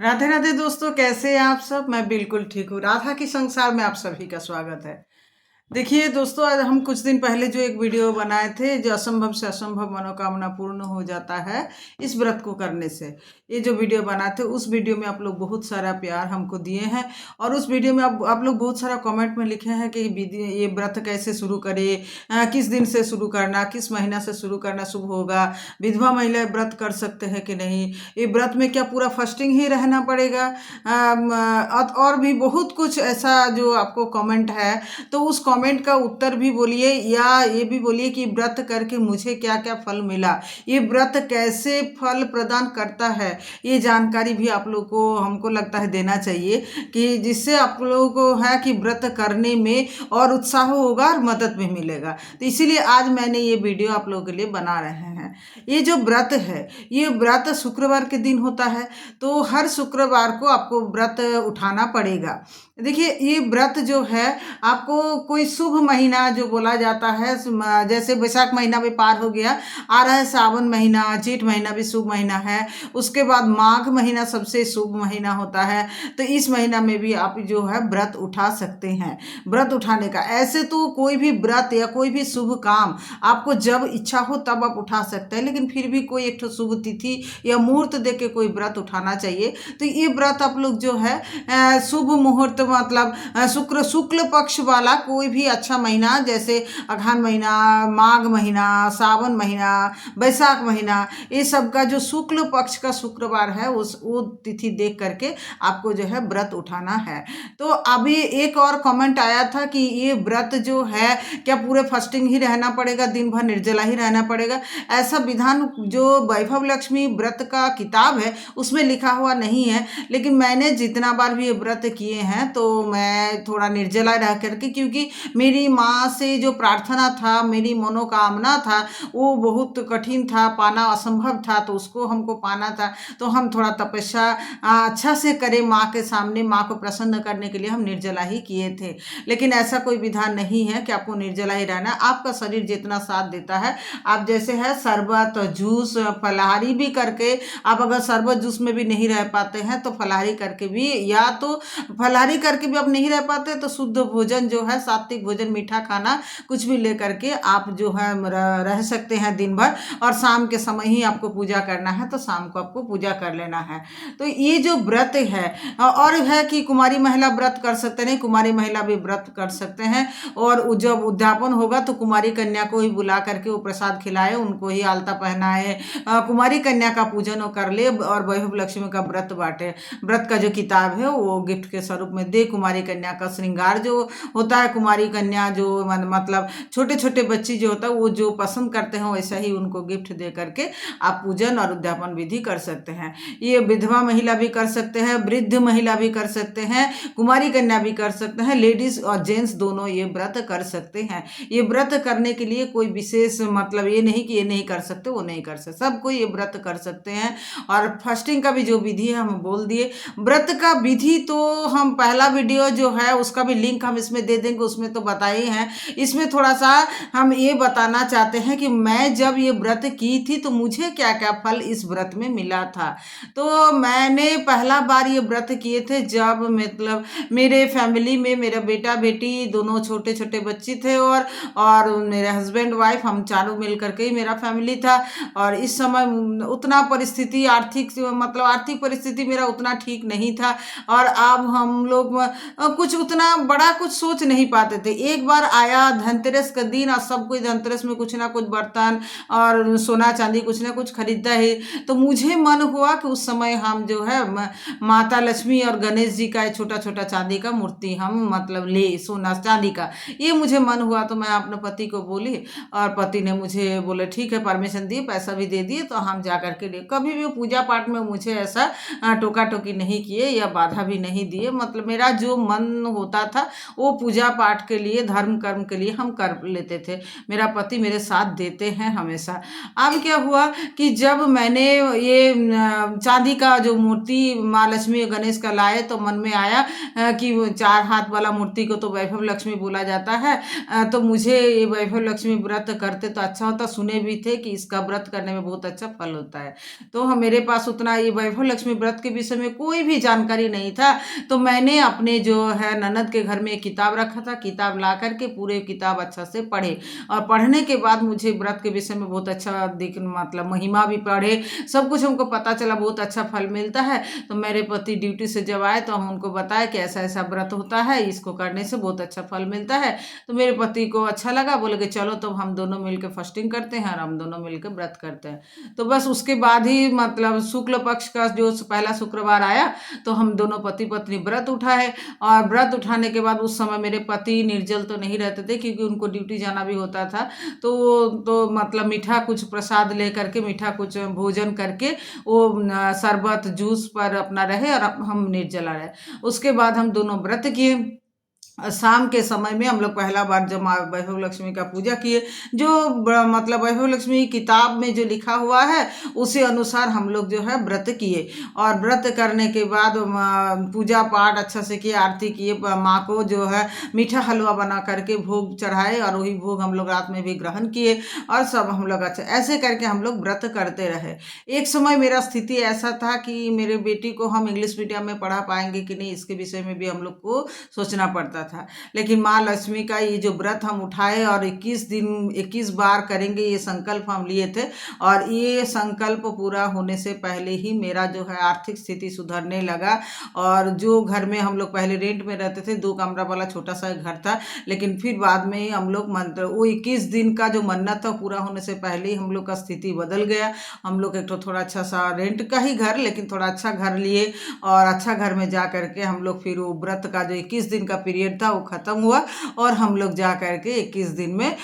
राधे राधे दोस्तों, कैसे हैं आप सब। मैं बिल्कुल ठीक हूँ। राधा की संसार में आप सभी का स्वागत है। देखिए दोस्तों, आज हम कुछ दिन पहले जो एक वीडियो बनाए थे, जो असंभव से असंभव मनोकामना पूर्ण हो जाता है इस व्रत को करने से, ये जो वीडियो बनाए थे उस वीडियो में आप लोग बहुत सारा प्यार हमको दिए हैं। और उस वीडियो में आप लोग बहुत सारा कमेंट में लिखे हैं कि ये व्रत कैसे शुरू करे, किस दिन से शुरू करना, किस महीना से शुरू करना शुभ होगा, विधवा महिलाएं व्रत कर सकते हैं कि नहीं, ये व्रत में क्या पूरा फास्टिंग ही रहना पड़ेगा, और भी बहुत कुछ ऐसा जो आपको कमेंट है। तो उस कमेंट का उत्तर भी बोलिए, या ये भी बोलिए कि व्रत करके मुझे क्या क्या फल मिला, ये व्रत कैसे फल प्रदान करता है, ये जानकारी भी आप लोग को हमको लगता है देना चाहिए, कि जिससे आप लोगों को है कि व्रत करने में और उत्साह होगा और मदद भी मिलेगा। तो इसीलिए आज मैंने ये वीडियो आप लोगों के लिए बना रहे हैं। ये जो व्रत है, ये व्रत शुक्रवार के दिन होता है, तो हर शुक्रवार को आपको व्रत उठाना पड़ेगा। देखिए, ये व्रत जो है आपको कोई शुभ महीना जो बोला जाता है, जैसे बैसाख महीना भी पार हो गया, आ रहा है सावन महीना, जेठ महीना भी शुभ महीना है, उसके बाद माघ महीना सबसे शुभ महीना होता है। तो इस महीना में भी आप जो है व्रत उठा सकते हैं। व्रत उठाने का ऐसे तो कोई भी व्रत या कोई भी शुभ काम आपको जब इच्छा हो तब आप उठा सकते हैं, लेकिन फिर भी कोई एक ठो शुभ तिथि या मुहूर्त देख के कोई व्रत उठाना चाहिए। तो ये व्रत आप लोग जो है शुभ मुहूर्त मतलब शुक्ल पक्ष वाला कोई भी अच्छा महीना, जैसे अगहन महीना, माघ महीना, सावन महीना, बैसाख महीना, ये सब का जो शुक्ल पक्ष का शुक्रवार है वो तिथि देख करके आपको जो है व्रत उठाना है। तो अभी एक और कमेंट आया था कि ये व्रत जो है क्या पूरे फास्टिंग ही रहना पड़ेगा, दिन भर निर्जला ही रहना पड़ेगा। ऐसा विधान जो वैभव लक्ष्मी व्रत का किताब है उसमें लिखा हुआ नहीं है, लेकिन मैंने जितना बार भी ये व्रत किए हैं तो मैं थोड़ा निर्जला रह करके, क्योंकि मेरी माँ से जो प्रार्थना था, मेरी मनोकामना था, वो बहुत कठिन था, पाना असंभव था, तो उसको हमको पाना था। तो हम थोड़ा तपस्या अच्छा से करें माँ के सामने, माँ को प्रसन्न करने के लिए हम निर्जला ही किए थे। लेकिन ऐसा कोई विधान नहीं है कि आपको निर्जला ही रहना, आपका शरीर जितना साथ देता है। आप जैसे है शरबत, जूस, फलाहारी भी करके, आप अगर शरबत जूस में भी नहीं रह पाते हैं तो फलाहारी करके भी, या तो फलाहारी करके भी आप नहीं रह पाते तो शुद्ध भोजन जो है, सात्विक भोजन, मीठा खाना कुछ भी ले करके आप जो है रह सकते हैं दिन भर। और शाम के समय ही आपको पूजा करना है तो शाम को आपको पूजा कर लेना है। तो ये जो व्रत है, और है कि कुमारी महिला व्रत कर सकते नहीं, कुमारी महिला भी व्रत कर सकते हैं। और जब उद्यापन होगा तो कुमारी कन्या को ही बुला करके वो प्रसाद खिलाए, उनको ही आलता पहनाए, कुमारी कन्या का पूजन कर ले और वैभव लक्ष्मी का व्रत बांटे। व्रत का जो किताब है वो गिफ्ट के स्वरूप में दे। कुमारी कन्या का श्रृंगार जो होता है, कुमारी कन्या जो मतलब छोटे छोटे बच्ची जो होता है वो जो पसंद करते हैं वैसा ही उनको गिफ्ट दे करके आप पूजन और उद्यापन विधि कर सकते हैं। ये विधवा महिला भी कर सकते हैं, वृद्ध महिला भी कर सकते हैं, कुमारी कन्या भी कर सकते हैं, लेडीज और जेंट्स दोनों ये व्रत कर सकते हैं। ये व्रत करने के लिए कोई विशेष मतलब ये नहीं कि ये नहीं कर सकते वो नहीं कर सकते, सब कोई ये व्रत कर सकते हैं। और फास्टिंग का भी जो विधि है हम बोल दिए। व्रत का विधि तो हम पहला वीडियो जो है उसका भी लिंक हम इसमें दे देंगे, उसमें तो बताए हैं। इसमें थोड़ा सा हम ये बताना चाहते हैं कि मैं जब ये व्रत की थी तो मुझे क्या क्या फल इस व्रत में मिला था। तो मैंने पहला बार ये व्रत किए थे जब मतलब मेरे फैमिली में मेरा बेटा बेटी दोनों छोटे छोटे बच्चे थे, और मेरे हस्बैंड वाइफ, हम चारों मिल करके ही मेरा फैमिली था। और इस समय उतना परिस्थिति आर्थिक मतलब आर्थिक परिस्थिति मेरा उतना ठीक नहीं था, और अब हम लोग कुछ उतना बड़ा कुछ सोच नहीं पाते थे। एक बार आया धनतेरस का दिन और सब कोई धनतेरस में कुछ ना कुछ बर्तन और सोना चांदी कुछ ना कुछ खरीदता है, तो मुझे मन हुआ कि उस समय हम जो है माता लक्ष्मी और गणेश जी का छोटा छोटा चांदी का मूर्ति हम मतलब ले, सोना चांदी का, ये मुझे मन हुआ। तो मैं अपने पति को बोली और पति ने मुझे बोले ठीक है, परमिशन दिए, पैसा भी दे दिए, तो हम जा करके लिए। कभी भी पूजा पाठ में मुझे ऐसा टोका टोकी नहीं किए या बाधा भी नहीं दिए। मतलब मेरा जो मन होता था वो पूजा पाठ के लिए, धर्म कर्म के लिए हम कर लेते थे। मेरा पति मेरे साथ देते हैं हमेशा। अब क्या हुआ कि जब मैंने ये चांदी का जो मूर्ति माँ लक्ष्मी गणेश का लाए तो मन में आया कि 4 हाथ वाला मूर्ति को तो वैभव लक्ष्मी बोला जाता है, तो मुझे ये वैभव लक्ष्मी व्रत करते तो अच्छा होता। सुने भी थे कि इसका व्रत करने में बहुत अच्छा फल होता है। तो हम मेरे पास उतना ये वैभव लक्ष्मी व्रत के विषय में कोई भी जानकारी नहीं था, तो मैंने अपने जो है ननद के घर में एक किताब रखा था, किताब ला करके पूरे किताब अच्छा से पढ़े, और पढ़ने के बाद मुझे व्रत के विषय में बहुत अच्छा दिख मतलब महिमा भी पढ़े, सब कुछ हमको पता चला, बहुत अच्छा फल मिलता है। तो मेरे पति ड्यूटी से जब आए तो हम उनको बताया कि ऐसा ऐसा व्रत होता है, इसको करने से बहुत अच्छा फल मिलता है। तो मेरे पति को अच्छा लगा, बोले कि चलो तो हम दोनों मिलकर फास्टिंग करते हैं और हम दोनों मिलकर व्रत करते हैं। तो बस उसके बाद ही मतलब शुक्ल पक्ष का जो पहला शुक्रवार आया तो हम दोनों पति पत्नी व्रत उठाए, और व्रत उठाने के बाद उस समय मेरे पति निर्जल तो नहीं रहते थे क्योंकि उनको ड्यूटी जाना भी होता था। तो मतलब मीठा कुछ प्रसाद ले करके, मीठा कुछ भोजन करके वो शरबत जूस पर अपना रहे और हम निर्जला रहे। उसके बाद हम दोनों व्रत किए। शाम के समय में हम लोग पहला बार जब माँ वैभव लक्ष्मी का पूजा किए, जो मतलब वैभव लक्ष्मी किताब में जो लिखा हुआ है उसी अनुसार हम लोग जो है व्रत किए, और व्रत करने के बाद पूजा पाठ अच्छा से किए, आरती किए, माँ को जो है मीठा हलवा बना करके भोग चढ़ाए, और वही भोग हम लोग रात में भी ग्रहण किए, और सब हम लोग अच्छा ऐसे करके हम लोग व्रत करते रहे। एक समय मेरा स्थिति ऐसा था कि मेरे बेटी को हम इंग्लिश मीडियम में पढ़ा पाएंगे कि नहीं, इसके विषय में भी हम लोग को सोचना पड़ता था। लेकिन माँ लक्ष्मी का ये जो व्रत हम उठाए और 21 दिन 21 बार करेंगे ये संकल्प हम लिए थे, और ये संकल्प पूरा होने से पहले ही मेरा जो है आर्थिक स्थिति सुधरने लगा। और जो घर में हम लोग पहले रेंट में रहते थे, 2 कमरा वाला छोटा सा घर था, लेकिन फिर बाद में हम लोग मंत्र वो 21 दिन का जो मन्नत था पूरा होने से पहले ही हम लोग का स्थिति बदल गया। हम लोग एक तो थोड़ा अच्छा सा रेंट का ही घर, लेकिन थोड़ा अच्छा घर लिए, और अच्छा घर में जा करके हम लोग फिर वो व्रत का जो 21 दिन का पीरियड था वो खत्म हुआ, और हम लोग जा करके 21 दिन में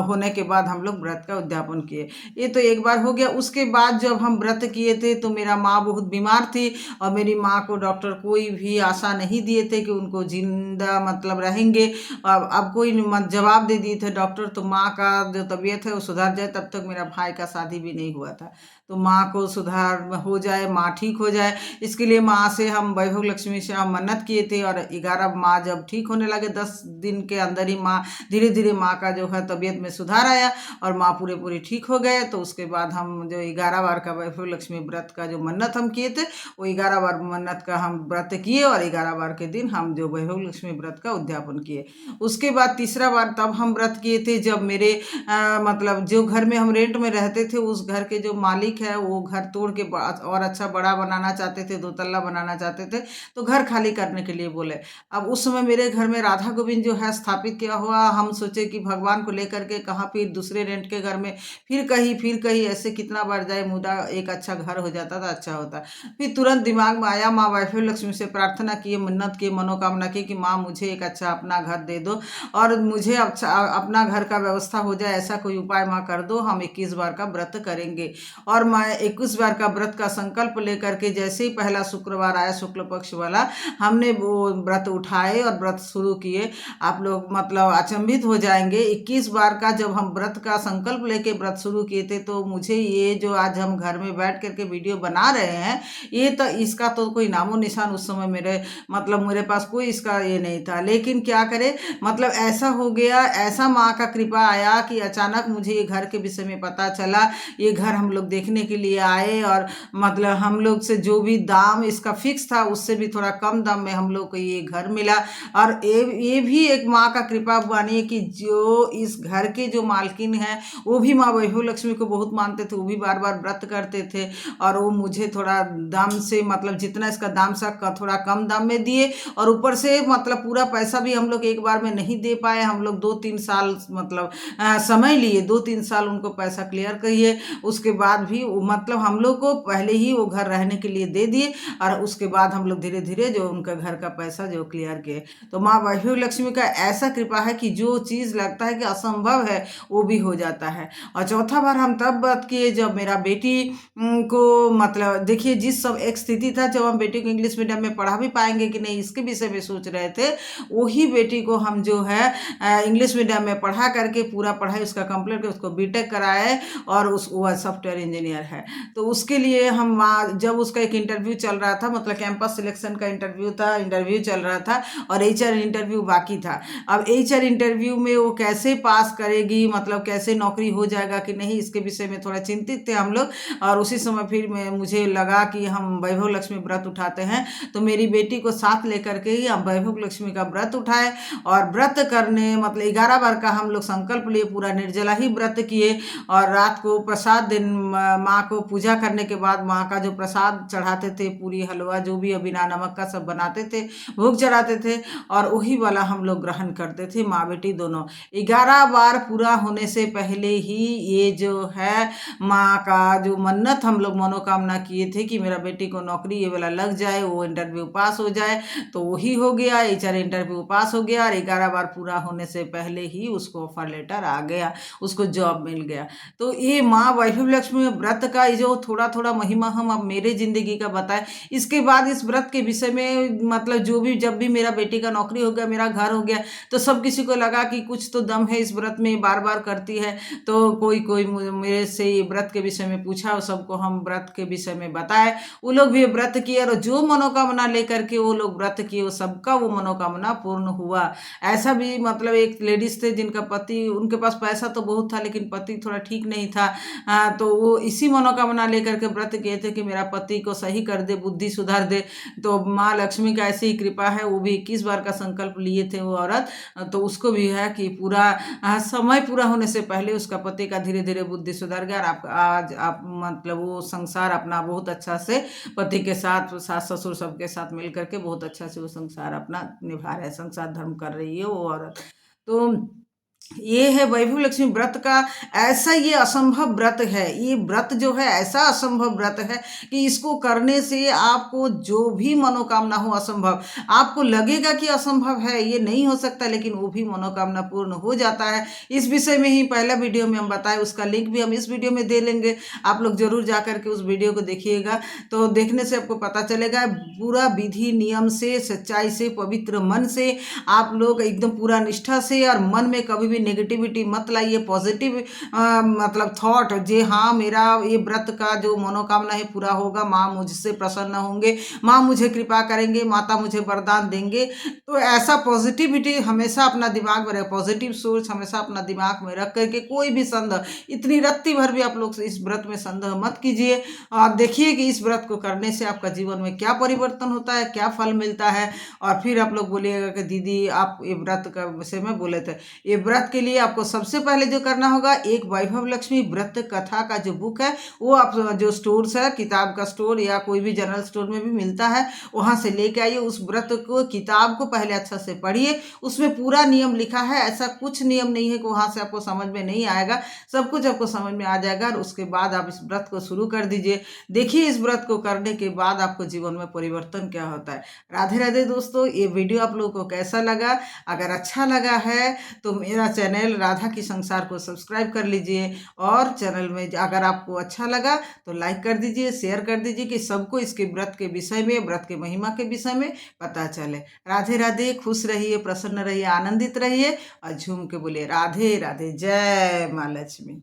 होने के बाद हम लोग व्रत का उद्यापन किए। ये तो एक बार हो गया। उसके बाद जब हम व्रत किए थे तो मेरा माँ बहुत बीमार थी, और मेरी माँ को डॉक्टर कोई भी आशा नहीं दिए थे कि उनको जिंदा मतलब रहेंगे। अब कोई जवाब दे दिए थे डॉक्टर, तो माँ का जो तबीयत है वो सुधर जाए, तब तक मेरा भाई का शादी भी नहीं हुआ था। तो माँ को सुधार हो जाए, माँ ठीक हो जाए, इसके लिए माँ से हम वैभव लक्ष्मी से हम मन्नत किए थे। और 11 माँ जब ठीक होने लगे, 10 दिन के अंदर ही माँ धीरे धीरे माँ का जो है तबीयत में सुधार आया, और माँ पूरी ठीक हो गए। तो उसके बाद हम जो 11 बार का वैभव लक्ष्मी व्रत का जो मन्नत हम किए थे, वो 11 बार मन्नत का हम व्रत किए, और 11 बार के दिन हम जो वैभव लक्ष्मी व्रत का उद्यापन किए। उसके बाद तीसरा बार तब हम व्रत किए थे जब मेरे मतलब जो घर में हम रेंट में रहते थे, उस घर के जो मालिक है वो घर तोड़ के और अच्छा बड़ा बनाना चाहते थे, 2 तल्ला बनाना चाहते थे, तो घर खाली करने के लिए बोले। अब उस समय मेरे घर में राधा गोविंद जो है स्थापित किया हुआ, हम सोचे कि भगवान को लेकर के कहाँ फिर दूसरे रेंट के घर में फिर कहीं ऐसे कितना बार जाए, मुदा एक अच्छा घर हो जाता था, अच्छा होता। फिर तुरंत दिमाग में आया, माँ वैभव लक्ष्मी से प्रार्थना किए, मन्नत की, मनोकामना की कि माँ मुझे एक अच्छा अपना घर दे दो, और मुझे अच्छा अपना घर का व्यवस्था हो जाए, ऐसा कोई उपाय माँ कर दो, हम 21 बार का व्रत करेंगे। और मैं 21 बार का व्रत का संकल्प लेकर के जैसे ही पहला शुक्रवार आया शुक्ल पक्ष वाला, हमने वो व्रत उठाए और व्रत शुरू किए। आप लोग मतलब अचंभित हो जाएंगे, 21 बार का जब हम व्रत का संकल्प लेके व्रत शुरू किए थे, तो मुझे ये जो आज हम घर में बैठ करके वीडियो बना रहे हैं, ये तो इसका तो कोई नामो निशान उस समय मेरे पास कोई इसका ये नहीं था। लेकिन क्या करे, मतलब ऐसा हो गया, ऐसा माँ का कृपा आया कि अचानक मुझे ये घर के विषय में पता चला। ये घर हम लोग देखने के लिए आए, और मतलब हम लोग से जो भी दाम इसका फिक्स था उससे भी थोड़ा कम दाम में हम लोग को ये घर मिला। और ये भी एक माँ का कृपा मानिए कि जो इस घर के जो मालकिन है वो भी माँ वैभव लक्ष्मी को बहुत मानते थे, वो भी बार बार व्रत करते थे, और वो मुझे थोड़ा दाम से मतलब जितना इसका दाम सा थोड़ा कम दाम में दिए। और ऊपर से मतलब पूरा पैसा भी हम लोग एक बार में नहीं दे पाए, हम लोग 2-3 साल मतलब समय लिए, 2-3 साल उनको पैसा क्लियर करिए। उसके बाद भी मतलब हम लोग को पहले ही वो घर रहने के लिए दे दिए, और उसके बाद हम लोग धीरे धीरे जो उनका घर का पैसा जो क्लियर किए। तो माँ वैभव लक्ष्मी का ऐसा कृपा है कि जो चीज़ लगता है कि असंभव है वो भी हो जाता है। और चौथा बार हम तब बात किए जब मेरा बेटी को मतलब देखिए जिस सब एक स्थिति था, जब हम बेटी को इंग्लिश मीडियम में पढ़ा भी पाएंगे कि नहीं इसके विषय में सोच रहे थे, वही बेटी को हम जो है इंग्लिश मीडियम में पढ़ा करके पूरा पढ़ाई उसका कंप्लीट कर उसको बीटेक कराए, और वो सॉफ्टवेयर इंजीनियर इंजीनियर है। तो उसके लिए हम वहाँ, जब उसका एक इंटरव्यू चल रहा था, मतलब कैंपस सिलेक्शन का इंटरव्यू था, इंटरव्यू चल रहा था और एचआर इंटरव्यू बाकी था। अब एचआर इंटरव्यू में वो कैसे पास करेगी, मतलब कैसे नौकरी हो जाएगा कि नहीं, इसके विषय में थोड़ा चिंतित थे हम लोग। और उसी समय फिर मुझे लगा कि हम वैभव लक्ष्मी व्रत उठाते हैं, तो मेरी बेटी को साथ लेकर के ही हम वैभव लक्ष्मी का व्रत उठाए। और व्रत करने मतलब 11 बार का हम लोग संकल्प लिए, पूरा निर्जला ही व्रत किए। और रात को प्रसाद दिन माँ को पूजा करने के बाद माँ का जो प्रसाद चढ़ाते थे, पूरी हलवा जो भी बिना नमक का सब बनाते थे, भोग चढ़ाते थे, और वही वाला हम लोग ग्रहण करते थे, माँ बेटी दोनों। 11 बार पूरा होने से पहले ही ये जो है माँ का जो मन्नत हम लोग मनोकामना किए थे कि मेरा बेटी को नौकरी ये वाला लग जाए, वो इंटरव्यू पास हो जाए, तो वही हो गया। एचआर इंटरव्यू पास हो गया और 11 बार पूरा होने से पहले ही उसको ऑफर लेटर आ गया, उसको जॉब मिल गया। तो ये माँ वैभव लक्ष्मी व्रत का ये जो थोड़ा थोड़ा महिमा हम अब मेरे जिंदगी का बताए, इसके बाद इस व्रत के विषय में मतलब जो भी, जब भी मेरा बेटी का नौकरी हो गया, मेरा घर हो गया, तो सब किसी को लगा कि कुछ तो दम है इस व्रत में, बार बार करती है। तो कोई कोई मेरे से ये व्रत के विषय में पूछा, और सबको हम व्रत के विषय में बताए। वो लोग भी व्रत किए और जो मनोकामना लेकर के वो लोग व्रत किए, वो सबका वो मनोकामना पूर्ण हुआ। ऐसा भी मतलब एक लेडीज थे जिनका पति, उनके पास पैसा तो बहुत था लेकिन पति थोड़ा ठीक नहीं था। तो वो इसी मनोकामना लेकर के व्रत किए थे कि मेरा पति को सही कर दे, बुद्धि सुधार दे। तो माँ लक्ष्मी का ऐसी ही कृपा है, वो भी 21 बार का संकल्प लिए थे वो औरत। तो उसको भी है कि पूरा समय पूरा होने से पहले उसका पति का धीरे धीरे बुद्धि सुधर गया, और आप आज आप मतलब वो संसार अपना बहुत अच्छा से पति के साथ, सास ससुर सबके साथ मिल करके बहुत अच्छा से वो संसार अपना निभा रहे, संसार धर्म कर रही है वो औरत। तो ये है वैभव लक्ष्मी व्रत का ऐसा, ये असंभव व्रत है। ये व्रत जो है ऐसा असंभव व्रत है कि इसको करने से आपको जो भी मनोकामना हो, असंभव आपको लगेगा कि असंभव है, ये नहीं हो सकता, लेकिन वो भी मनोकामना पूर्ण हो जाता है। इस विषय में ही पहला वीडियो में हम बताए, उसका लिंक भी हम इस वीडियो में दे लेंगे, आप लोग जरूर जा करके उस वीडियो को देखिएगा। तो देखने से आपको पता चलेगा, पूरा विधि नियम से, सच्चाई से, पवित्र मन से आप लोग एकदम पूरा निष्ठा से, और मन में कभी भी नेगेटिविटी मत लाइए, पॉजिटिव मतलब थॉट, जे हाँ मेरा ये व्रत का जो मनोकामना है पूरा होगा, माँ मुझसे प्रसन्न होंगे, माँ मुझे कृपा करेंगे, माता मुझे वरदान देंगे। तो ऐसा पॉजिटिविटी हमेशा अपना दिमाग में रहे, पॉजिटिव सोच हमेशा अपना दिमाग में रख करके कोई भी संदेह, इतनी रत्ती भर भी आप लोग इस व्रत में संदेह मत कीजिए। और देखिए कि इस व्रत को करने से आपका जीवन में क्या परिवर्तन होता है, क्या फल मिलता है। और फिर आप लोग बोलिएगा कि दीदी आप ये व्रत का विषय में बोले थे। ये व्रत के लिए आपको सबसे पहले जो करना होगा, एक वैभव लक्ष्मी व्रत कथा का जो बुक है, वो आप जो स्टोर्स है, किताब का स्टोर या कोई भी जनरल स्टोर में भी मिलता है, वहां से लेके आइए। उस व्रत को, किताब को पहले अच्छा से पढ़िए, उसमें पूरा नियम लिखा है। ऐसा कुछ नियम नहीं है कि वहां से आपको समझ में नहीं आएगा, सब कुछ आपको समझ में आ जाएगा। और उसके बाद आप इस व्रत को शुरू कर दीजिए। देखिए इस व्रत को करने के बाद आपको जीवन में परिवर्तन क्या होता है। राधे राधे दोस्तों, ये वीडियो आप लोगों को कैसा लगा? अगर अच्छा लगा है तो मेरा चैनल राधा की संसार को सब्सक्राइब कर लीजिए। और चैनल में अगर आपको अच्छा लगा तो लाइक कर दीजिए, शेयर कर दीजिए कि सबको इसके व्रत के विषय में, व्रत के महिमा के विषय में पता चले। राधे राधे, खुश रहिए, प्रसन्न रहिए, आनंदित रहिए और झूम के बोलिए राधे राधे। जय माँ लक्ष्मी।